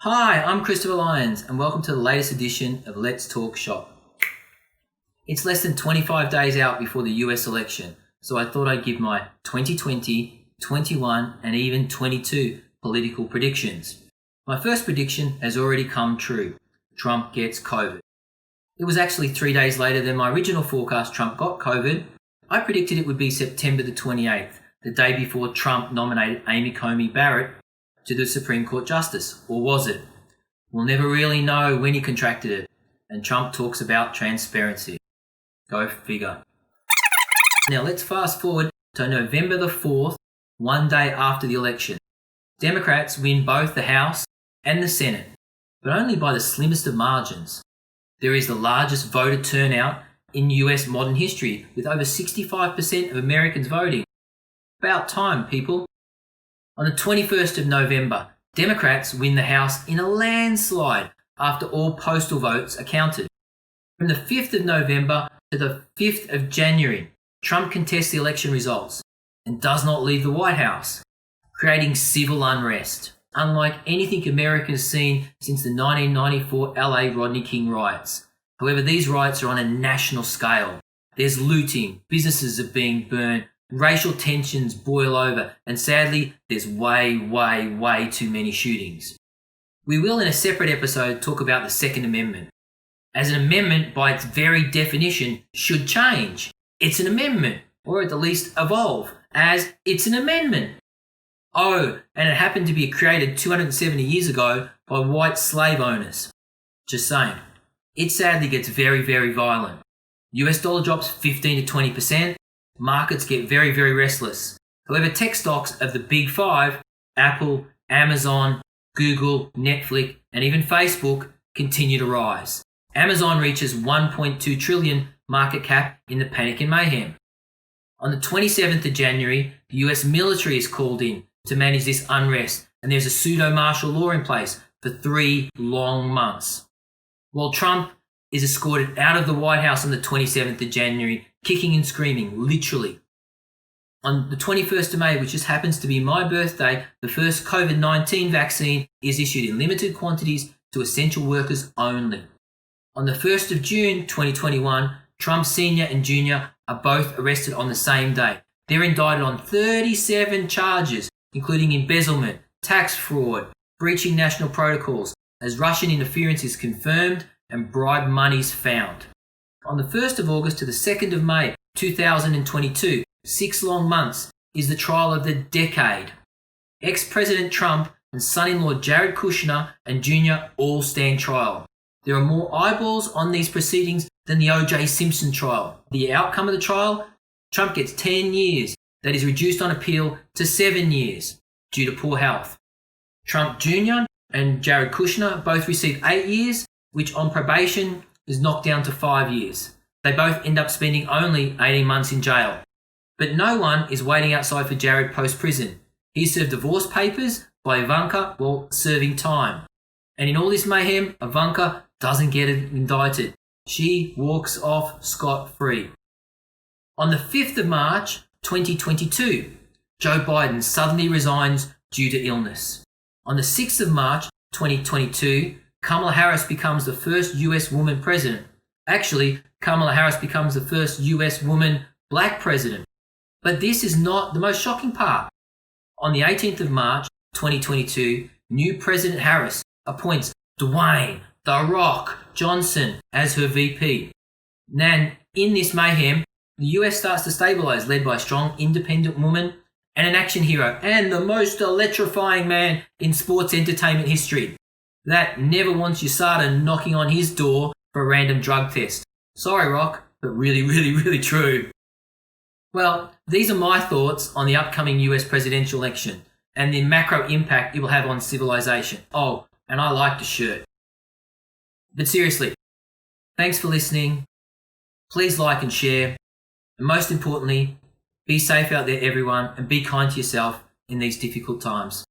Hi, I'm Christopher Lyons and welcome to the latest edition of Let's Talk Shop. It's less than 25 days out before the US election, so I thought I'd give my 2020, 21 and even 22 political predictions. My first prediction has already come true. Trump gets COVID. It was actually 3 days later than my original forecast Trump got COVID. I predicted it would be September the 28th, the day before Trump nominated Amy Coney Barrett to the Supreme Court Justice. Or was it? We'll never really know when he contracted it. And Trump talks about transparency. Go figure. Now let's fast forward to November the 4th, one day after the election. Democrats win both the House and the Senate, but only by the slimmest of margins. There is the largest voter turnout in US modern history, with over 65% of Americans voting. About time, people. On the 21st of November, Democrats win the House in a landslide after all postal votes are counted. From the 5th of November to the 5th of January, Trump contests the election results and does not leave the White House, creating civil unrest, unlike anything America has seen since the 1994 LA Rodney King riots. However, these riots are on a national scale. There's looting, businesses are being burned, racial tensions boil over, and sadly, there's way too many shootings. We will, in a separate episode, talk about the Second Amendment. As an amendment, by its very definition, should change. It's an amendment, or at the least evolve, as it's an amendment. Oh, and it happened to be created 270 years ago by white slave owners. Just saying. It sadly gets very violent. US dollar drops 15 to 20%. Markets get very restless. However, tech stocks of the big five, Apple, Amazon, Google, Netflix, and even Facebook, continue to rise. Amazon reaches 1.2 trillion market cap in the panic and mayhem. On the 27th of January, the US military is called in to manage this unrest, and there's a pseudo-martial law in place for 3 long months. While Trump is escorted out of the White House on the 27th of January, kicking and screaming, literally. On the 21st of May, which just happens to be my birthday, the first COVID-19 vaccine is issued in limited quantities to essential workers only. On the 1st of June 2021, Trump Sr. and Jr. are both arrested on the same day. They're indicted on 37 charges, including embezzlement, tax fraud, breaching national protocols, as Russian interference is confirmed and bribe monies found. On the 1st of August to the 2nd of May 2022, 6 long months, is the trial of the decade. Ex-President Trump and son-in-law Jared Kushner and Jr. all stand trial. There are more eyeballs on these proceedings than the O.J. Simpson trial. The outcome of the trial? Trump gets 10 years. That is reduced on appeal to 7 years due to poor health. Trump Jr. and Jared Kushner both receive 8 years, which on probation is knocked down to 5 years. They both end up spending only 18 months in jail. But no one is waiting outside for Jared post-prison. He served divorce papers by Ivanka while serving time. And in all this mayhem, Ivanka doesn't get indicted. She walks off scot-free. On the 5th of March 2022, Joe Biden suddenly resigns due to illness. On the 6th of March 2022, Kamala Harris becomes the first US woman president. Actually, Kamala Harris becomes the first US woman black president. But this is not the most shocking part. On the 18th of March 2022, new President Harris appoints Dwayne "The Rock" Johnson as her VP. Then, in this mayhem, the US starts to stabilize, led by a strong independent woman and an action hero, and the most electrifying man in sports entertainment history. That never wants USADA knocking on his door for a random drug test. Sorry, Rock, but really true. Well, these are my thoughts on the upcoming US presidential election and the macro impact it will have on civilization. Oh, and I like the shirt. But seriously, thanks for listening. Please like and share. And most importantly, be safe out there, everyone, and be kind to yourself in these difficult times.